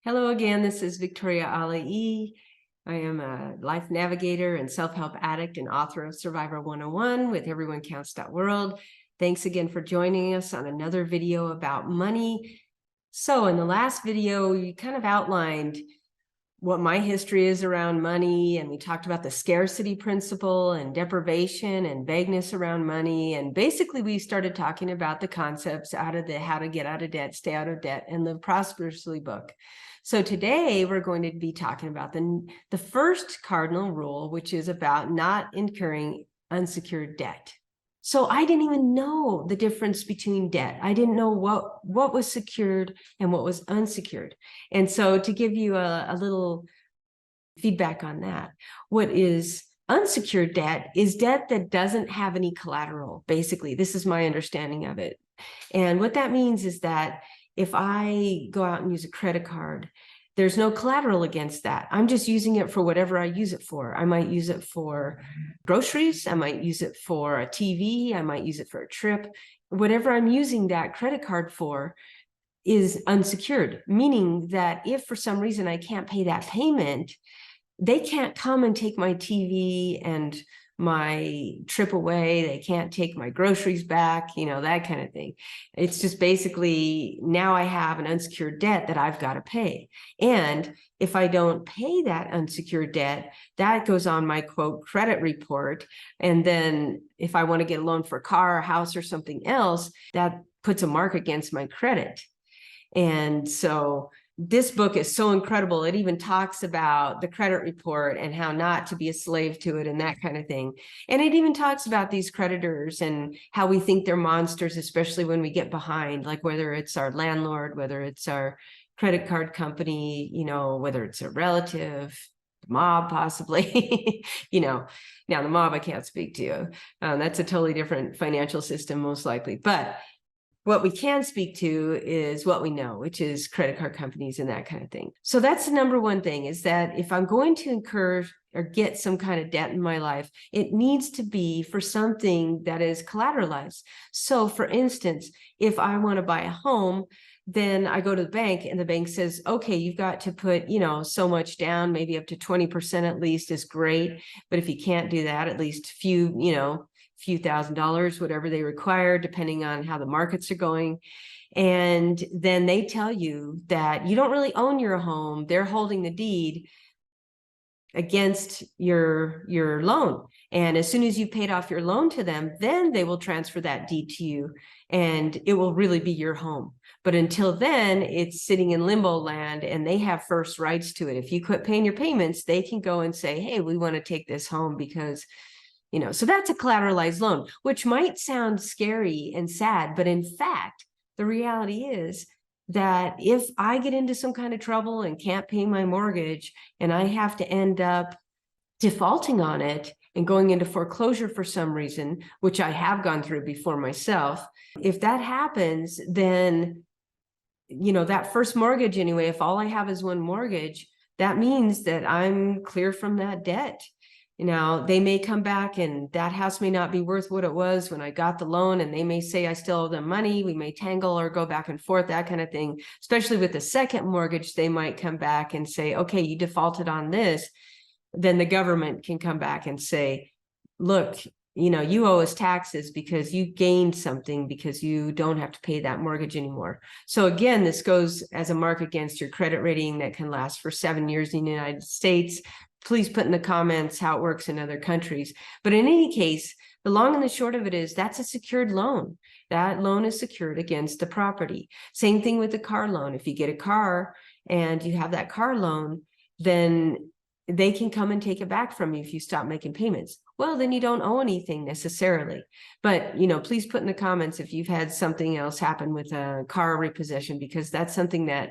Hello again, this is Victoria Alai. I am a life navigator and self-help addict and author of Survivor 101 with everyonecounts.world. Thanks again for joining us on another video about money. So in the last video, you kind of outlined what my history is around money, and we talked about the scarcity principle and deprivation and vagueness around money. And basically we started talking about the concepts out of the How to Get Out of Debt, Stay Out of Debt, and Live Prosperously book. So today we're going to be talking about the first cardinal rule, which is about not incurring unsecured debt. So I didn't even know the difference between debt. I didn't know what was secured and what was unsecured. And so to give you a little feedback on that, what is unsecured debt is debt that doesn't have any collateral. Basically, this is my understanding of it. And what that means is that if I go out and use a credit card, there's no collateral against that. I'm just using it for whatever I use it for. I might use it for groceries. I might use it for a TV. I might use it for a trip. Whatever I'm using that credit card for is unsecured, meaning that if for some reason I can't pay that payment, they can't come and take my TV and my trip away. They can't take my groceries back, that kind of thing. It's just basically now I have an unsecured debt that I've got to pay. And if I don't pay that unsecured debt, that goes on my quote credit report. And then if I want to get a loan for a car, a house, or something else, that puts a mark against my credit. And so this book is so incredible. It even talks about the credit report and how not to be a slave to it and that kind of thing. And it even talks about these creditors and how we think they're monsters, especially when we get behind, like whether it's our landlord, whether it's our credit card company, whether it's a relative, mob, possibly, now the mob I can't speak to. That's a totally different financial system, most likely. But what we can speak to is what we know, which is credit card companies and that kind of thing. So that's the number one thing, is that if I'm going to incur or get some kind of debt in my life, it needs to be for something that is collateralized. So for instance, if I want to buy a home, then I go to the bank and the bank says, okay, you've got to put, so much down, maybe up to 20% at least is great. But if you can't do that, at least few $1,000s, whatever they require, depending on how the markets are going. And then they tell you that you don't really own your home. They're holding the deed against your loan. And as soon as you paid off your loan to them, then they will transfer that deed to you and it will really be your home. But until then, it's sitting in limbo land and they have first rights to it. If you quit paying your payments, they can go and say, hey, we want to take this home because so that's a collateralized loan, which might sound scary and sad, but in fact, the reality is that if I get into some kind of trouble and can't pay my mortgage and I have to end up defaulting on it and going into foreclosure for some reason, which I have gone through before myself, if that happens, then, that first mortgage anyway, if all I have is one mortgage, that means that I'm clear from that debt. They may come back and that house may not be worth what it was when I got the loan, and they may say I still owe them money. We may tangle or go back and forth, that kind of thing. Especially with the second mortgage, they might come back and say, okay, you defaulted on this. Then the government can come back and say, look, you owe us taxes because you gained something because you don't have to pay that mortgage anymore. So again, this goes as a mark against your credit rating that can last for 7 years in the United States. Please put in the comments how it works in other countries. But in any case, the long and the short of it is that's a secured loan. That loan is secured against the property. Same thing with the car loan. If you get a car and you have that car loan, then they can come and take it back from you if you stop making payments. Well, then you don't owe anything necessarily. But, please put in the comments if you've had something else happen with a car repossession, because that's something that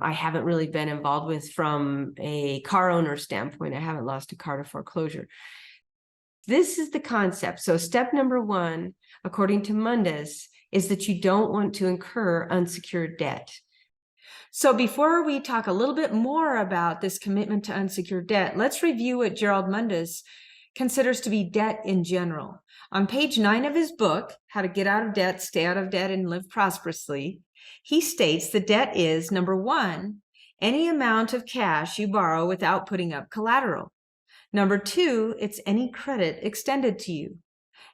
I haven't really been involved with from a car owner standpoint. I haven't lost a car to foreclosure. This is the concept. So step number one, according to Mundis, is that you don't want to incur unsecured debt. So before we talk a little bit more about this commitment to unsecured debt, let's review what Gerald Mundis considers to be debt in general. On page 9 of his book, How to Get Out of Debt, Stay Out of Debt, and Live Prosperously, he states the debt is, number one, any amount of cash you borrow without putting up collateral. Number 2, it's any credit extended to you.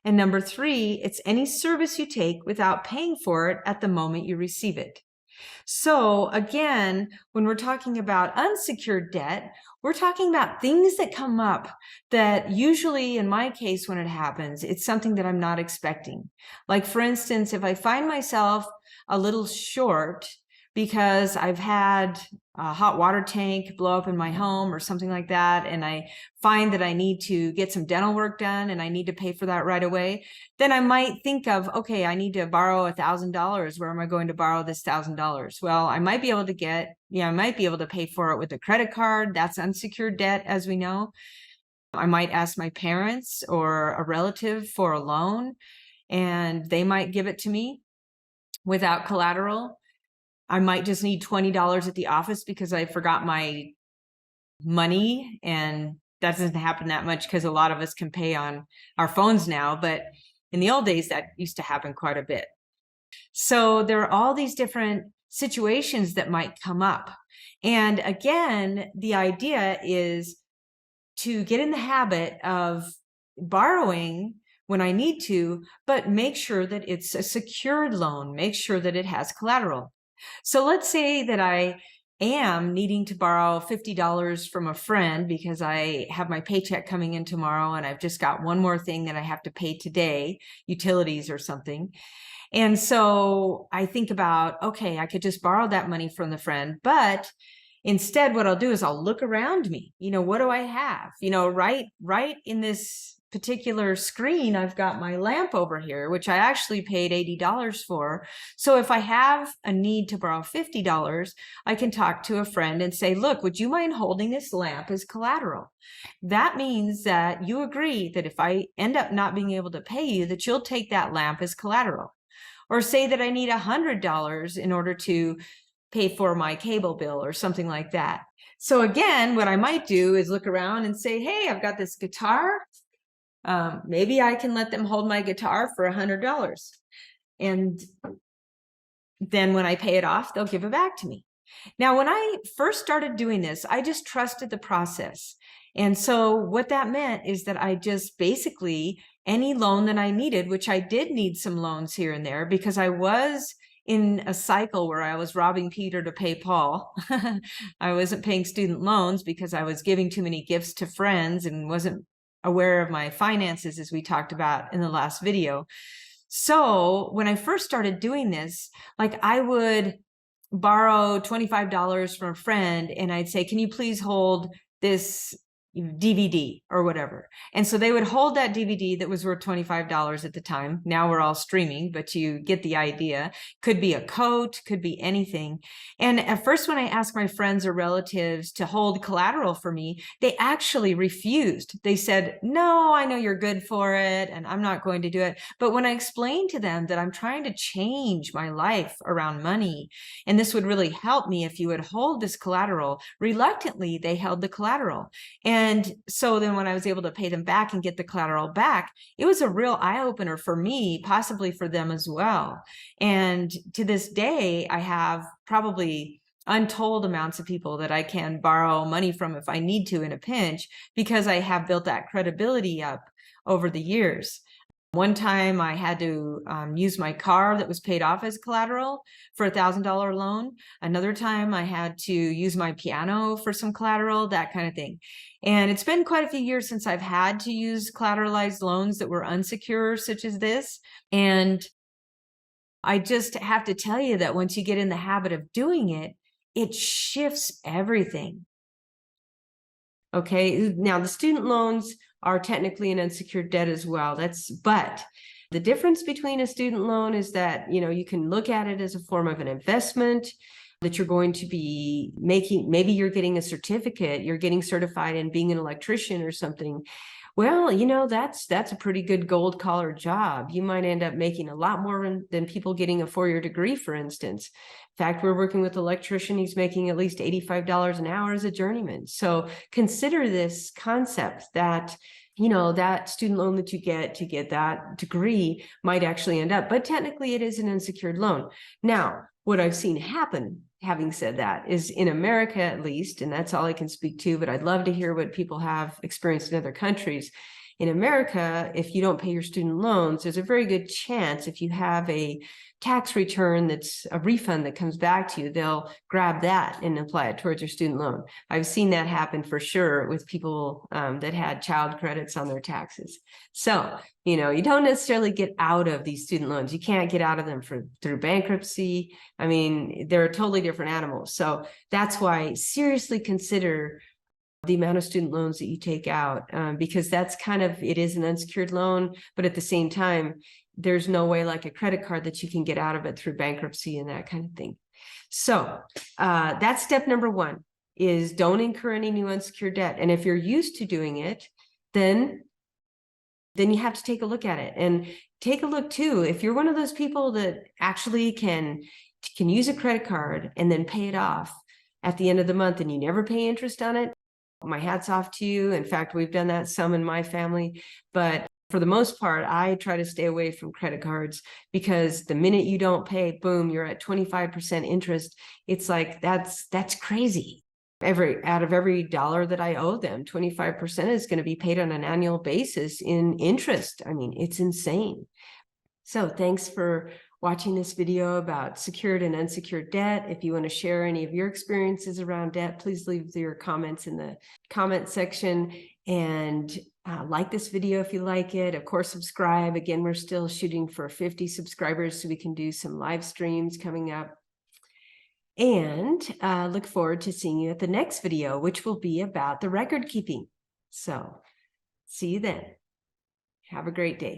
And number 3, it's any service you take without paying for it at the moment you receive it. So again, when we're talking about unsecured debt, we're talking about things that come up that usually, in my case, when it happens, it's something that I'm not expecting. Like, for instance, if I find myself a little short because I've had a hot water tank blow up in my home or something like that, and I find that I need to get some dental work done and I need to pay for that right away, then I might think of, okay, I need to borrow $1,000. Where am I going to borrow this $1,000? Well, I might be able to pay for it with a credit card. That's unsecured debt, as we know. I might ask my parents or a relative for a loan, and they might give it to me without collateral. I might just need $20 at the office because I forgot my money, and that doesn't happen that much because a lot of us can pay on our phones now, but in the old days that used to happen quite a bit. So there are all these different situations that might come up. And again, the idea is to get in the habit of borrowing when I need to, but make sure that it's a secured loan, make sure that it has collateral. So let's say that I am needing to borrow $50 from a friend because I have my paycheck coming in tomorrow and I've just got one more thing that I have to pay today, utilities or something. And so I think about, okay, I could just borrow that money from the friend, but instead what I'll do is I'll look around me. What do I have? Right in this particular screen, I've got my lamp over here, which I actually paid $80 for. So if I have a need to borrow $50, I can talk to a friend and say, look, would you mind holding this lamp as collateral? That means that you agree that if I end up not being able to pay you, that you'll take that lamp as collateral. Or say that I need $100 in order to pay for my cable bill or something like that. So again, what I might do is look around and say, hey, I've got this guitar. Maybe I can let them hold my guitar for $100. And then when I pay it off, they'll give it back to me. Now, when I first started doing this, I just trusted the process. And so what that meant is that I just basically, any loan that I needed, which I did need some loans here and there because I was in a cycle where I was robbing Peter to pay Paul. I wasn't paying student loans because I was giving too many gifts to friends and wasn't aware of my finances, as we talked about in the last video. So when I first started doing this, like I would borrow $25 from a friend and I'd say, can you please hold this DVD or whatever? And so they would hold that DVD that was worth $25 at the time. Now we're all streaming, but you get the idea. Could be a coat, could be anything. And at first, when I asked my friends or relatives to hold collateral for me, they actually refused. They said, no, I know you're good for it and I'm not going to do it. But when I explained to them that I'm trying to change my life around money, and this would really help me if you would hold this collateral, reluctantly, they held the collateral. And so then when I was able to pay them back and get the collateral back, it was a real eye-opener for me, possibly for them as well. And to this day, I have probably untold amounts of people that I can borrow money from if I need to in a pinch, because I have built that credibility up over the years. One time I had to use my car that was paid off as collateral for a $1,000 loan. Another time I had to use my piano for some collateral, that kind of thing. And it's been quite a few years since I've had to use collateralized loans that were unsecured, such as this. And I just have to tell you that once you get in the habit of doing it, it shifts everything. Okay, now the student loans are technically an unsecured debt as well. But the difference between a student loan is that, you can look at it as a form of an investment that you're going to be making. Maybe you're getting a certificate, you're getting certified in being an electrician or something. Well, that's a pretty good gold collar job. You might end up making a lot more than people getting a 4-year degree, for instance. In fact, we're working with an electrician. He's making at least $85 an hour as a journeyman. So consider this concept that, that student loan that you get to get that degree might actually end up, but technically it is an unsecured loan. Now, what I've seen happen, having said that, is in America at least, and that's all I can speak to, but I'd love to hear what people have experienced in other countries. In America, if you don't pay your student loans, there's a very good chance if you have a tax return that's a refund that comes back to you, they'll grab that and apply it towards your student loan. I've seen that happen for sure with people that had child credits on their taxes. So, you know, you don't necessarily get out of these student loans. You can't get out of them through bankruptcy. I mean, they're totally different animals. So that's why seriously consider the amount of student loans that you take out, because that's kind of, it is an unsecured loan, but at the same time, there's no way like a credit card that you can get out of it through bankruptcy and that kind of thing. So that's step number one, is don't incur any new unsecured debt. And if you're used to doing it, then you have to take a look at it. And take a look too, if you're one of those people that actually can use a credit card and then pay it off at the end of the month and you never pay interest on it, my hat's off to you. In fact, we've done that some in my family, but for the most part, I try to stay away from credit cards, because the minute you don't pay, boom, you're at 25% interest. It's like, that's crazy. Out of every dollar that I owe them, 25% is going to be paid on an annual basis in interest. I mean, it's insane. So thanks for watching this video about secured and unsecured debt. If you want to share any of your experiences around debt, please leave your comments in the comment section, and like this video if you like it. Of course, subscribe. Again, we're still shooting for 50 subscribers so we can do some live streams coming up. And look forward to seeing you at the next video, which will be about the record keeping. So see you then. Have a great day.